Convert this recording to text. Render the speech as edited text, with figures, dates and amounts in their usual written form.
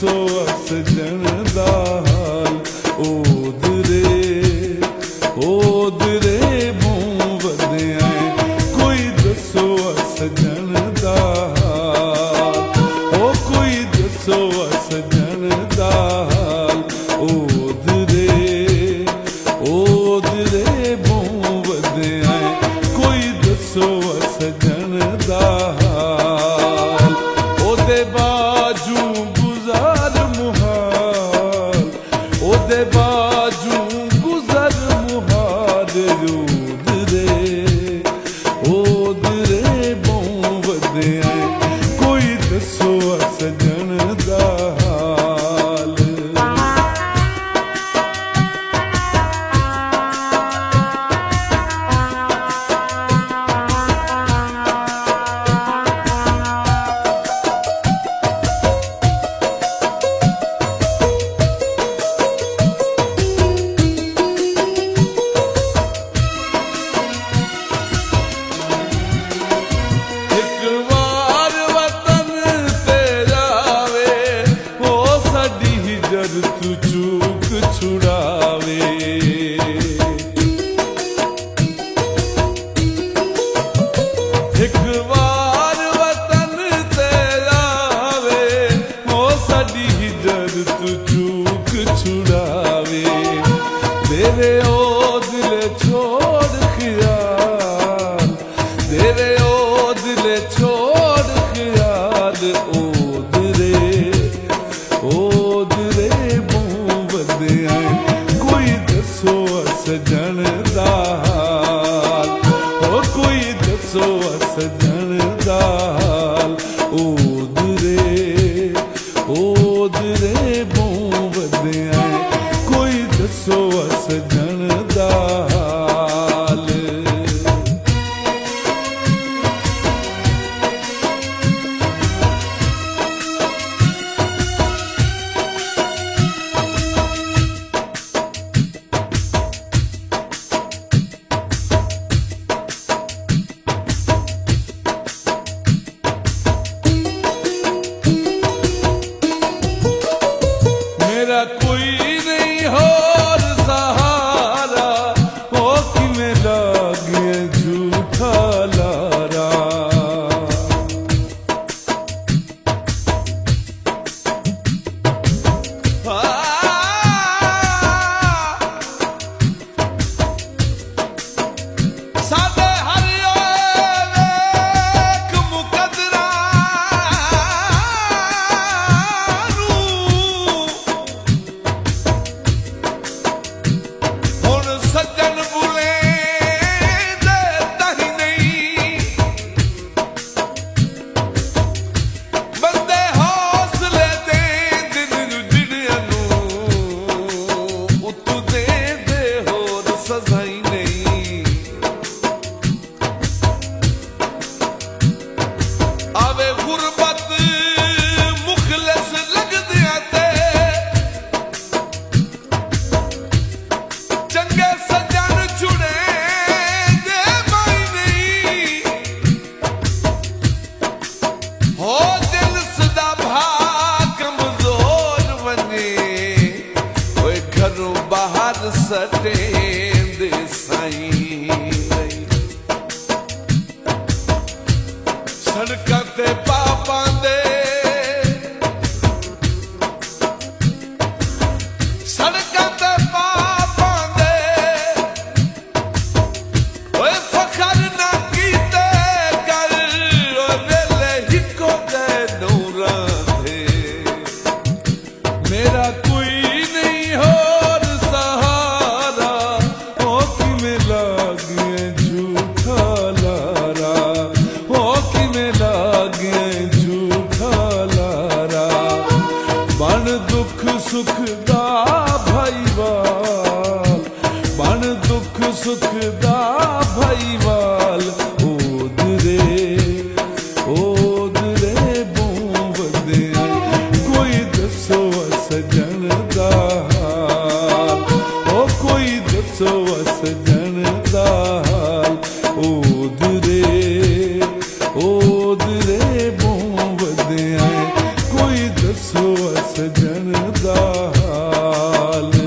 दसो सजन दा हाल ओदरे मूं वधिया कोई दसो सजन दा हाल ओ कोई दसो सजन दा हाल ओदरे मूं वधिया कोई दसो सजन दा हाल ओदे बाजू गुज़र मुहाल ओदे बाजू गुज़र मुहाल ओदरे मूं वधिया कोई दसो सजन दा हाल तू चूक छुड़ावे एक बार वतन ते आवे ओ साडी हिजर तू चूक छुड़ावे तेरे ओ दिल छोड़ ख्याल तेरे ओ दिल छोड़ ख्याल ओदरे कोई दसो सजन दा हाल ओ कोई दसो सजन दा हाल ओदरे मूं वधिया कोई दसो सजन दा हाल मेरा कोई नहीं और सहारा ओ कि में लागे झूठा लारा सादे हरियो मुकदरा सज्जन बुले दही नहीं बंदे हौसले दे दिन जिड़ियां उतू दे होर सजाई नहीं आवे गुरबत मुखलस लगदियां ते चंगे सजन छुड़े दे माई नहीं हो दिल सदा भा कमजोर बने ओए घरों बाहर सटे दे साईं सड़कां ते पापां दे सड़कां ते मेरा कोई नहीं और सहारा ओ कि में लागे झूठा लारा ओ कि में लागे झूठा लारा बन दुख सुख दा भाईवाल बन दुख सुख दा भाईवाल ओदरे मूं वधिया कोई दसो सजन दा हाल ओ कोई दसो सजन दा हाल ओदरे मूं वधिया कोई ਦੱਸੋ ਸਜਣ ਦਾ ਹਾਲ।